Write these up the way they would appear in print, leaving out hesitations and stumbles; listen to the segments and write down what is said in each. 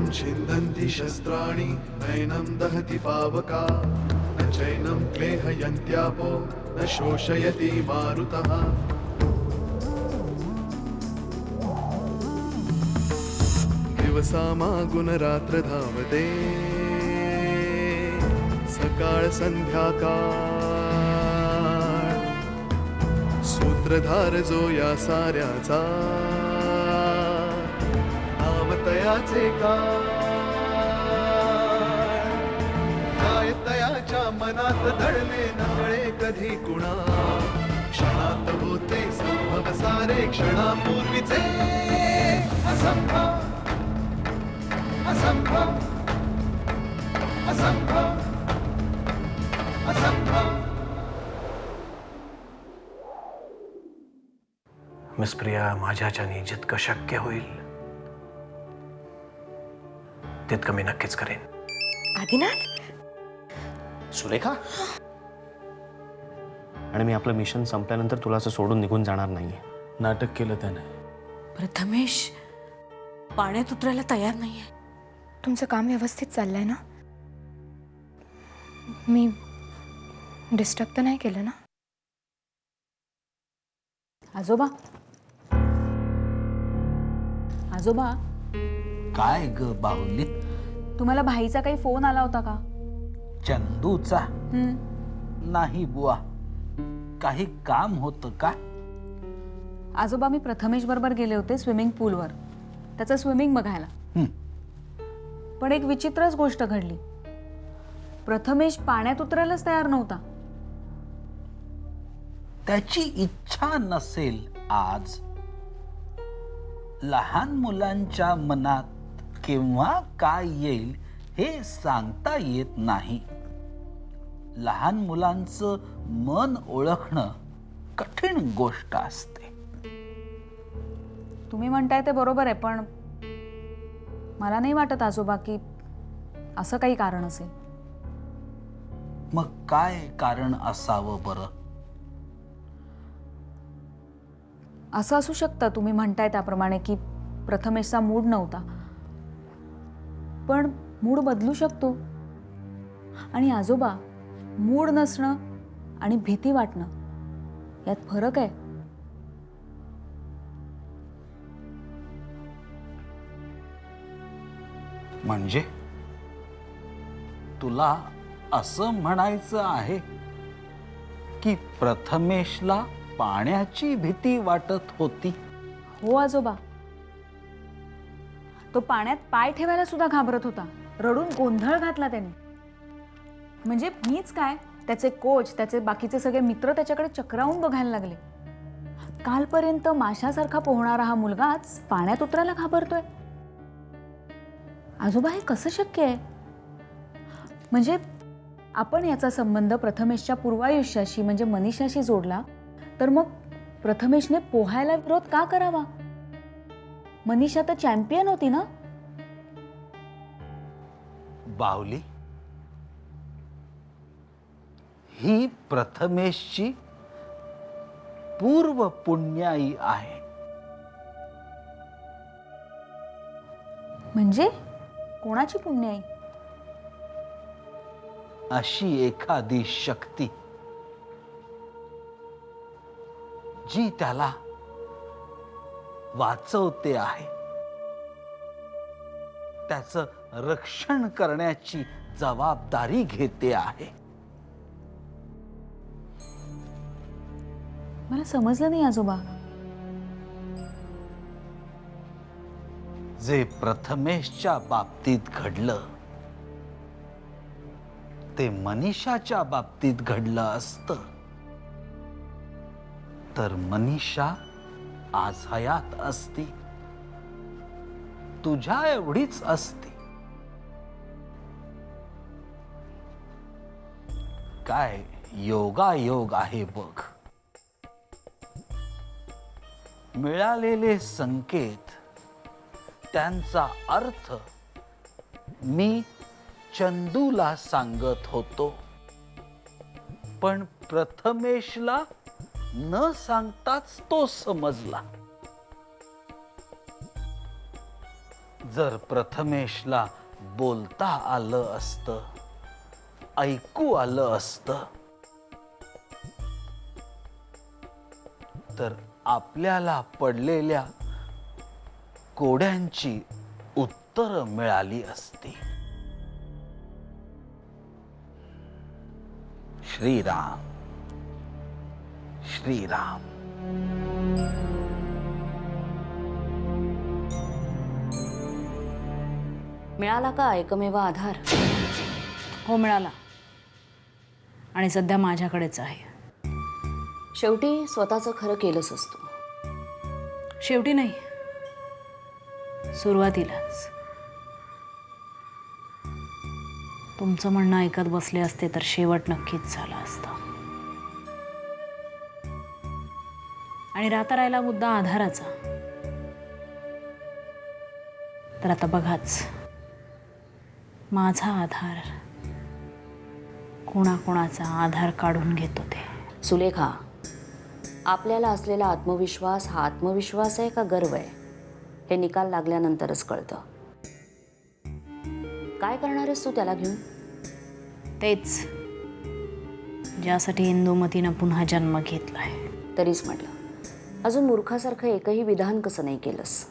नैनं छिन्दन्ति शस्त्राणि नैनं दहति पावका न चैनं क्लेहयन्त्यापो न शोषयति मारुतः दिवसामागुणरात्र धावते सकाळ संध्याकाळ सूत्रधार जो या साऱ्याचा नामतयाचे काय तयाच्या मनात दडले नकळे कधी कुणा क्षणात होते संभव सारे क्षणापूर्वीचे असंभव असंभव असंभव असंभव। मिस प्रिया, माझ्याच्याने जितकं शक्य होईल तितकं मी नक्कीच करेन। आदिनाथ, सुरेखा, आणि मी आपलं मिशन संपल्यानंतर तुला असं सोडून निघून जाणार नाहीये। नाटक केलं त्याने। प्रथमेश पाण्यात उतरायला तयार नाहीये। तुमचं काम व्यवस्थित चाललंय ना? मी डिस्टर्ब तर नाही केलं ना? आजोबा, आजोबा, काय ग बाहुली? तुम्हाला भाईचा काही फोन आला होता का? चंदूचा? नाही बुवा, काही काम होतं का? आजोबा, मी प्रथमेश बरोबर गेले होते स्विमिंग पूलवर, त्याचं स्विमिंग बघायला। पण एक विचित्रच गोष्ट घडली। प्रथमेश पाण्यात उतरायलाच तयार नव्हता। त्याची इच्छा नसेल आज। लहान मुलांच्या मनात केव्हा काय येईल हे सांगता येत नाही। लहान मुलांचं मन ओळखणं कठीण गोष्ट असते। तुम्ही म्हणताय ते बरोबर आहे, पण मला नाही वाटत आजोबा की असं काही कारण असेल। मग काय कारण असावं बरं? असं असू शकतं तुम्ही म्हणताय त्याप्रमाणे की प्रथमेशचा मूड नव्हता, पण मूड बदलू शकतो। आणि आजोबा, मूड नसणं आणि भीती वाटणं यात फरक आहे। म्हणजे तुला असं म्हणायचं आहे की प्रथमेशला पाण्याची भीती वाटत होती? हो आजोबा, तो पाण्यात पाय ठेवायला सुद्धा घाबरत होता। रडून गोंधळ घातला त्याने। म्हणजे मीच काय, त्याचे कोच, त्याचे बाकीचे सगळे मित्र त्याच्याकडे चक्रावून बघायला लागले। कालपर्यंत माशासारखा पोहणारा हा मुलगा आज पाण्यात उतरायला घाबरतोय। आजोबा, हे कसं शक्य आहे? म्हणजे आपण याचा संबंध प्रथमेशच्या पूर्वायुष्याशी म्हणजे मनीषाशी जोडला तर मग प्रथमेशने पोहायला विरोध का करावा? मनीषा तर चॅम्पियन होती ना? बाहुली, ही प्रथमेशची पूर्व पुण्याई आहे। म्हणजे कोणाची पुण्याई? अशी एखादी शक्ती जी त्याला वाचवते आहे, त्याचं रक्षण करण्याची जबाबदारी घेते आहे। मला समजलं नाही आजोबा। जे प्रथमेशच्या बाबतीत घडलं ते मनीषाच्या बाबतीत घडलं असतं तर मनीषा आज हयात असती, तुझ्या एवढीच असती। काय योगायोग आहे बघ। मिळालेले संकेत, त्यांचा अर्थ मी चंदूला सांगत होतो, पण प्रथमेशला न सांगताच तो समजला। जर प्रथमेशला बोलता आलं असतं, ऐकू आलं असतं, तर आपल्याला पडलेल्या कोड्यांची उत्तरं मिळाली असती. श्रीराम श्रीराम. मिळाला का एकमेव आधार? हो मिळाला, आणि सध्या माझ्याकडेच आहे. शेवटी स्वतःचं खरं केलंच असतो. शेवटी नाही, सुरुवातीलाच. तुमचं म्हणणं ऐकत बसले असते तर शेवट नक्कीच झाला असता. आणि राहता राहिला मुद्दा आधाराचा. तर आता बघाच, माझा आधार कोणाकोणाचा आधार काढून घेतो ते. सुलेखा, आपल्याला असलेला आत्मविश्वास हा आत्मविश्वास आहे का गर्व आहे, हे निकाल लागल्यानंतरच कळतं. काय करणार आहेस तू त्याला घेऊन? तेच ज्यासाठी इंदुमतीनं पुन्हा जन्म घेतलाय. तरीच म्हटलं, अजून मूर्खासारखं एकही विधान कसं नाही केलंस?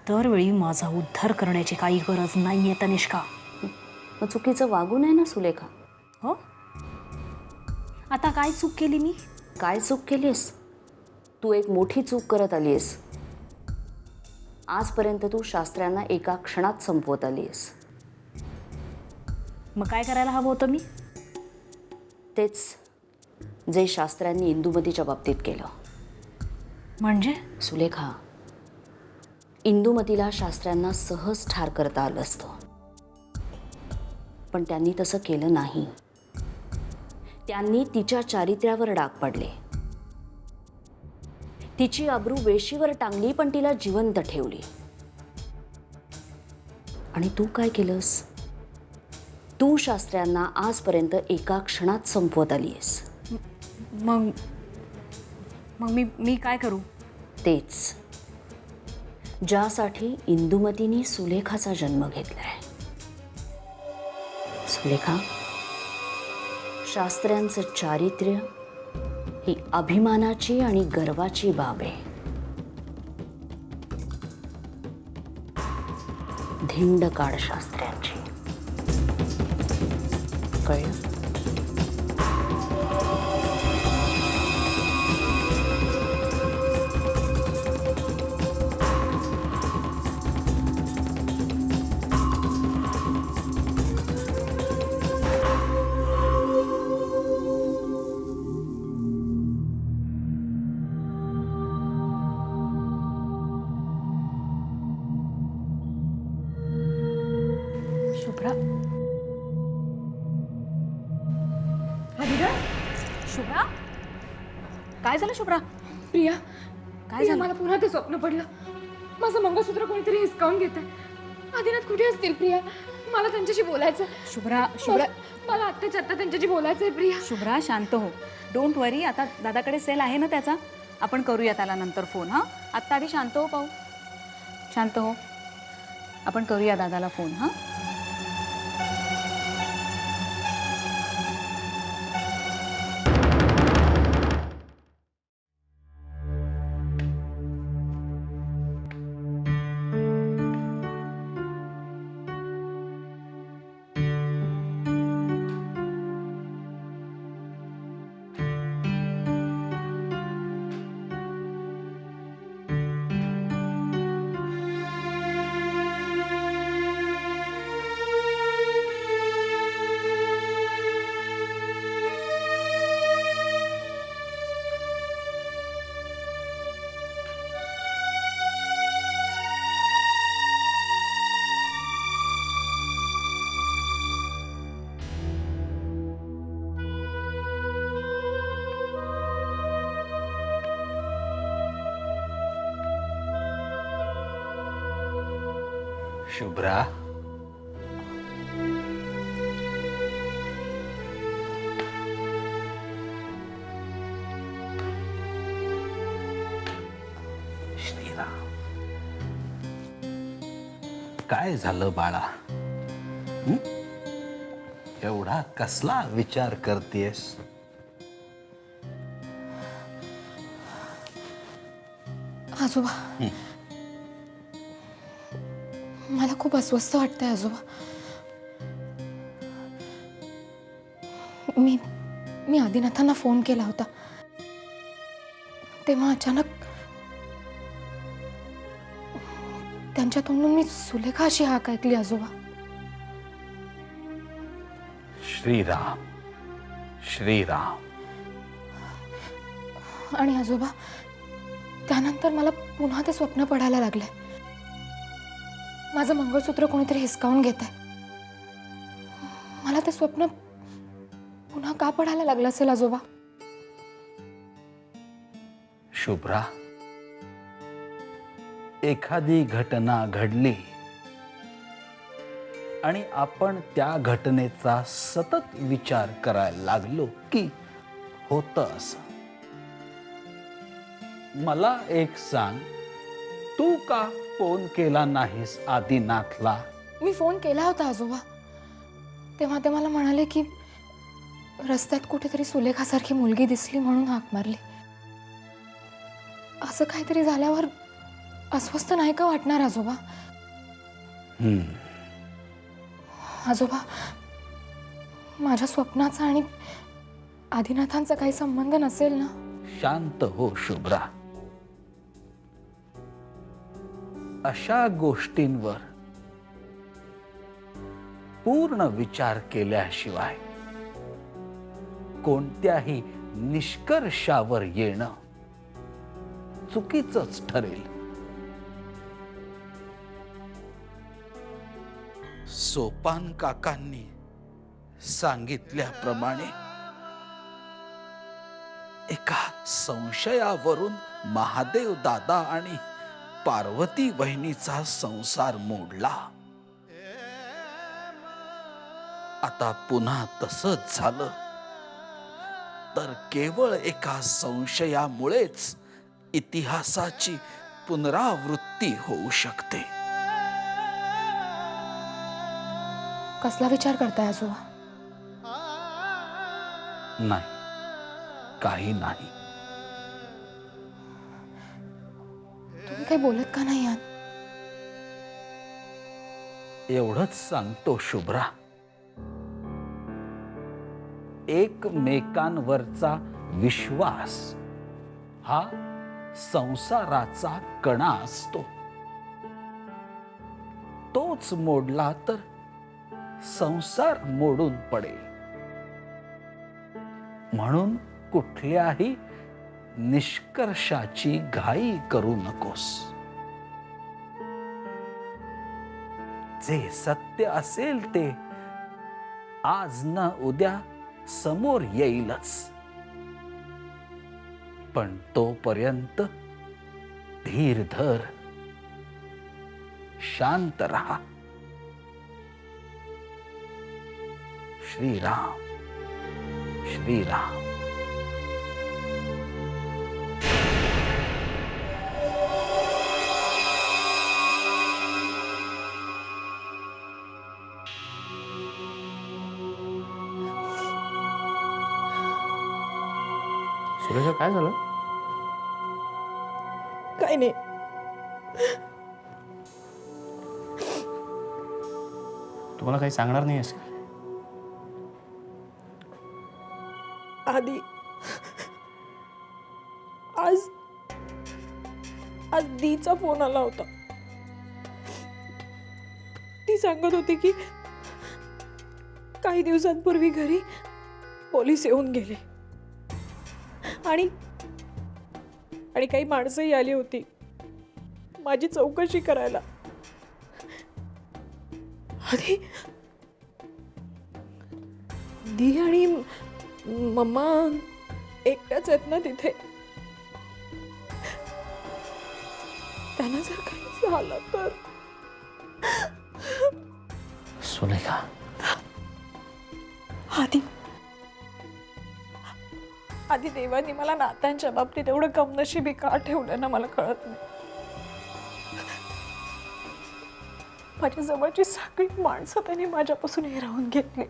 दरवेळी माझा उद्धार करण्याची काही गरज नाहीये तनिष्का. मग चुकीचं वागू नये ना सुलेखा. हो, आता काय चूक केली मी? काय चूक केलीस? तू एक मोठी चूक करत आलीस. आजपर्यंत तू शास्त्र्यांना एका क्षणात संपवत आलीस. मग काय करायला हवं होतं मी? तेच जे शास्त्र्यांनी इंदुमतीच्या बाबतीत केलं. म्हणजे सुलेखा, इंदुमतीला शास्त्र्यांना सहज ठार करता आलं असतं, पण त्यांनी तसं केलं नाही. त्यांनी तिच्या चारित्र्यावर डाग पाडले. तिची अब्रू वेशीवर टांगली, पण तिला जिवंत ठेवली. आणि तू काय केलंस? तू शास्त्र्यांना आजपर्यंत एका क्षणात संपवत आलीस. मग मग मी काय करू? तेच ज्यासाठी इंदुमतीने सुलेखाचा जन्म घेतलाय. सुलेखा, शास्त्र्यांचं चारित्र्य ही अभिमानाची आणि गर्वाची बाब आहे. धिंड काढ शास्त्र्यांची. कळलं? शुभ्रा, शुभ्रा, काय झालं शुभ्रा? प्रिया, काय झालं? मला पुन्हा ते स्वप्न पडलं. माझं मंगळसूत्र कोणीतरी हिसकावून घेतंय. आदिनाथ कुठे असतील प्रिया? मला त्यांच्याशी बोलायचं. शुभ्रा, शुभ्रा, मला आत्ताच्या आत्ता त्यांच्याशी बोलायचं आहे प्रिया. शुभ्रा, शांत हो. डोंट वरी. आता दादाकडे सेल आहे ना त्याचा, आपण करूया त्याला नंतर फोन. हां, आत्ता आधी शांत हो पाहू. शांत हो, आपण करूया दादाला फोन. हां, शुभ्रा, श्रीराम. काय झालं बाळा? हं? एवढा कसला विचार करतेस? आजोबा, मला खूप अस्वस्थ वाटतंय आजोबा. मी आदिनाथांना फोन केला होता तेव्हा अचानक त्यांच्या तोंडून मी सुलेखा अशी हाक ऐकली आजोबा. श्रीराम श्रीराम. आणि आजोबा, त्यानंतर मला पुन्हा ते स्वप्न पडायला लागले. माझं मंगळसूत्र कोणीतरी हिसकावून घेत आहे. मला ते स्वप्न पुन्हा का पडायला लागलं असेल आजोबा? शुभ्रा, एखादी घटना घडली आणि आपण त्या घटनेचा सतत विचार करायला लागलो की होतं असं. मला एक सांग, तू का फोन केला नाहीस आदिनाथला? मी फोन केला होता आजोबा. तेव्हा ते मला म्हणाले की रस्त्यात कुठेतरी सुलेखासारखी मुलगी दिसली म्हणून हाक मारली. असं काहीतरी झाल्यावर अस्वस्थ नाही का वाटणार आजोबा? आजोबा, माझ्या स्वप्नाचा आणि आदिनाथांचा काही संबंध नसेल ना? शांत हो शुभ्रा. अशा गोष्टींवर पूर्ण विचार केल्याशिवाय कोणत्याही निष्कर्षावर येणं चुकीचंच ठरेल. सोपान काकांनी सांगितल्याप्रमाणे एका संशयावरून महादेव दादा आणि पार्वती वहिनीचा संसार मोडला. आता पुन्हा तसंच झालं तर केवळ एका संशयामुळेच इतिहासाची पुनरावृत्ती होऊ शकते. कसला विचार करताय आजोबा? नाही, काही नाही. तुम्ही काही बोलत का नाही आहात? एवढंच सांगतो शुभ्रा, एकमेकांवरचा विश्वास हा संसाराचा कणा असतो. तोच मोडला तर संसार मोडून पडेल. म्हणून कुठल्याही निष्कर्षाची घाई करू नकोस. जे सत्य असेल ते आज न उद्या समोर येईलच. पण तोपर्यंत धीर धर, शांत रहा. श्रीराम श्रीराम. सुरेखा, काय झालं? काही नाही. तुम्हाला काही सांगणार नाही असं? आधी आज दीचा फोन आला होता. ती सांगत होती की काही दिवसांपूर्वी घरी पोलीस येऊन गेले आणि काही माणसंही आली होती माझी चौकशी करायला. आधी दी आणि मम्मा एकट्याच आहेत ना तिथे. त्यांना जर काही झालं तर. सुलेखा, आधी देवानी मला नात्यांच्या बाबतीत एवढं कमनशिबी का ठेवलं ना मला कळत नाही. माझ्या जवळची सगळी माणसं त्याने माझ्यापासून हिरावून घेतली.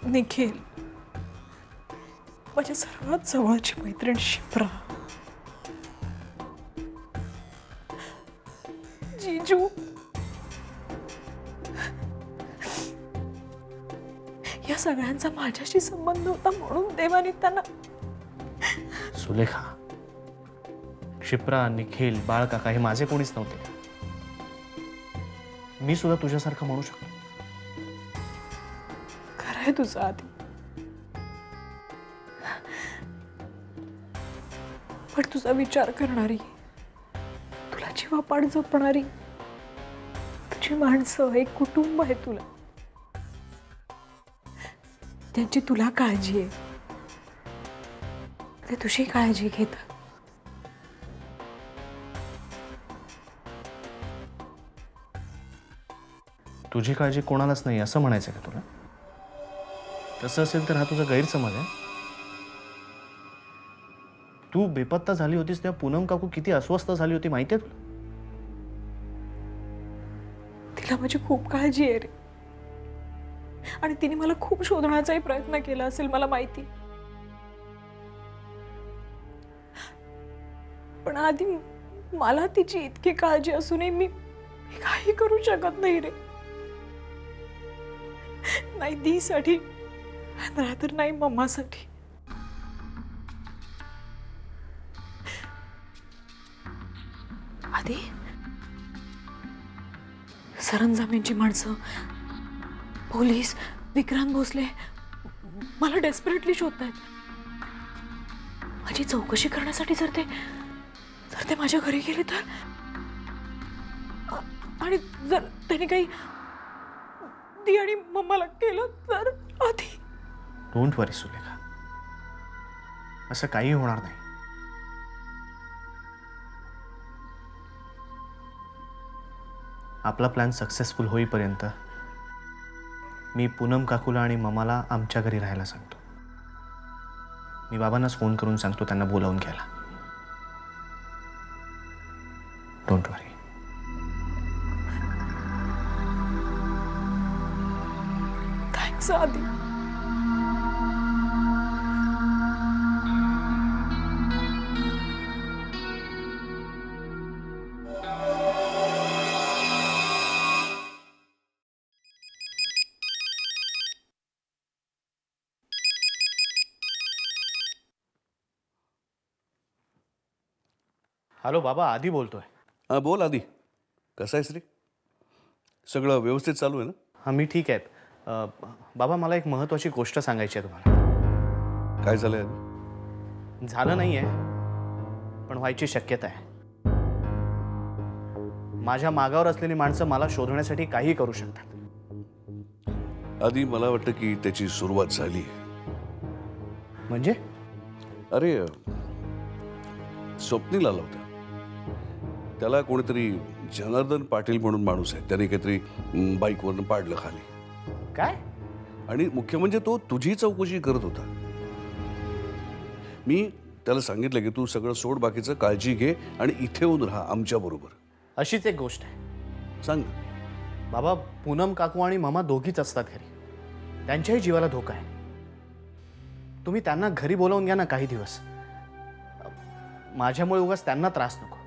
निखिल, माझ्या सर्वात जवळची मैत्रीण शिप्रा, जीजू, या सगळ्यांचा माझ्याशी संबंध होता म्हणून देवाने त्यांना. सुलेखा, क्षिप्रा, निखिल, बाळ काका हे माझे कोणीच नव्हते. मी सुद्धा तुझ्यासारखं म्हणू शकतो. खरंय तुझं आधी, पण तुझा विचार करणारी, तुला जीवापाड जपणारी तुझी माणसं, एक कुटुंब आहे तुला, त्यांची तुला काळजी आहे, ते तुझी काळजी घेतात. तुझी काळजी कोणालाच नाही असं म्हणायचं का तुला? तसं असेल तर हा तुझा गैरसमज आहे. तू बेपत्ता झाली होतीस तेव्हा पूनम काकू किती अस्वस्थ झाली होती माहितीये तुला? तिला माझी खूप काळजी आहे रे, आणि तिने मला खूप शोधण्याचाही प्रयत्न केला असेल मला माहिती. पण आधी मला तिची इतकी काळजी असूनही मी काही करू शकत नाही रे. नाही दीसाठी, तर नाही मम्मासाठी. आधी सरंजामेंची माणसं, पोलीस, विक्रांत भोसले मला डेस्परेटली शोधतायत. माझी चौकशी करण्यासाठी जर ते माझ्या घरी गेले तर, आणि जर त्याने काही दी आणि मम्माला केलं तर आधी. डोंट वरी सुलेखा, असं काही होणार नाही. आपला प्लॅन सक्सेसफुल होईपर्यंत मी पूनम काकूला आणि ममाला आमच्या घरी राहायला सांगतो. मी बाबांनाच फोन करून सांगतो त्यांना बोलावून घ्यायला. Don't worry. थँक्स आधी. हॅलो बाबा, आधी बोलतोय. हां बोल आधी. कसं आहेस रे? सगळं व्यवस्थित चालू आहे ना? हां मी ठीक आहे. बाबा मला एक महत्त्वाची गोष्ट सांगायची आहे तुम्हाला. काय झालंय आधी? झालं नाही आहे, पण व्हायची शक्यता आहे. माझ्या मागावर असलेली माणसं मला शोधण्यासाठी काही करू शकतात. आधी मला वाटतं की त्याची सुरुवात झाली. म्हणजे? अरे स्वप्नील आला होता. त्याला कोणीतरी जनार्दन पाटील म्हणून माणूस आहे, त्याने काहीतरी बाईकवरून पाडलं खाली. काय? आणि मुख्य म्हणजे तो तुझी चौकशी करत होता. मी त्याला सांगितलं की तू सगळं सोड, बाकीचं काळजी घे आणि इथे येऊन राहा आमच्या बरोबर. अशीच एक गोष्ट आहे. सांग. बाबा, पूनम काकू आणि मामा दोघीच असतात घरी. त्यांच्याही जीवाला धोका आहे. तुम्ही त्यांना घरी बोलावून घ्या ना काही दिवस. माझ्यामुळे उगाच त्यांना त्रास नको.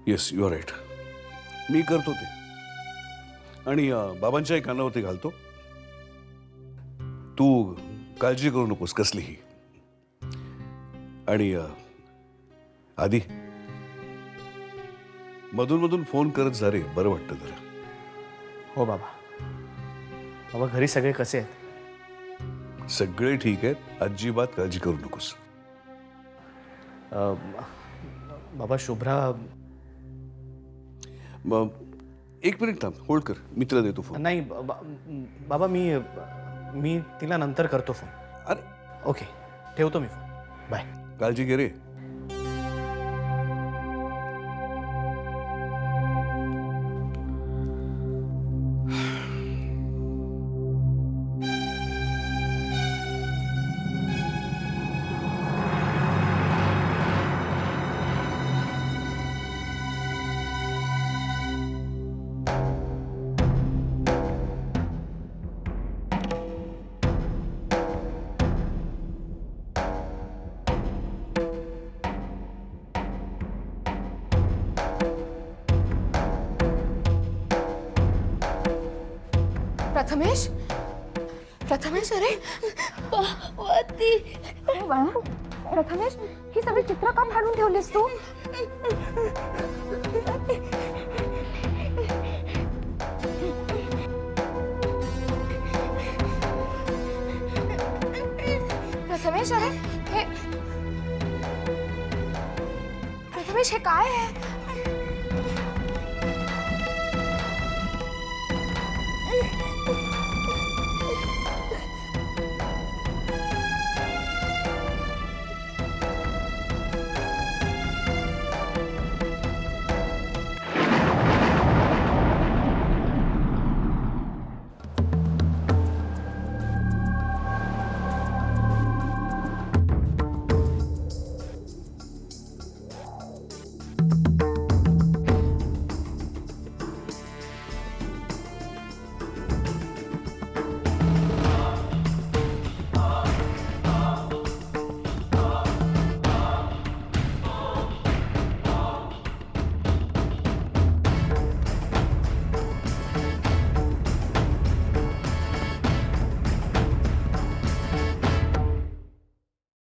Yes, you are right. मी करतो ते, आणि बाबांच्याही कानावरती घालतो. तू काळजी करू नकोस कसलीही. आणि आधी मधून मधून फोन करत जा रे, बरं वाटतं जरा. हो बाबा. बाबा, घरी सगळे कसे आहेत? सगळे ठीक आहेत, अजिबात काळजी करू नकोस. बाबा, शुभ्रा. मग एक मिनिट थांब, होल्ड कर, मी तिला देतो फोन. नाही बाबा, मी तिला नंतर करतो फोन. अरे ओके, ठेवतो मी फोन. बाय. काळजी घे रे. प्रथमेश, प्रथमेश, अरे अरे बाळा, प्रथमेश, ही सगळी चित्र का फाडून ठेवलीस तू? प्रथमेश, अरे हे प्रथमेश, हे काय आहे?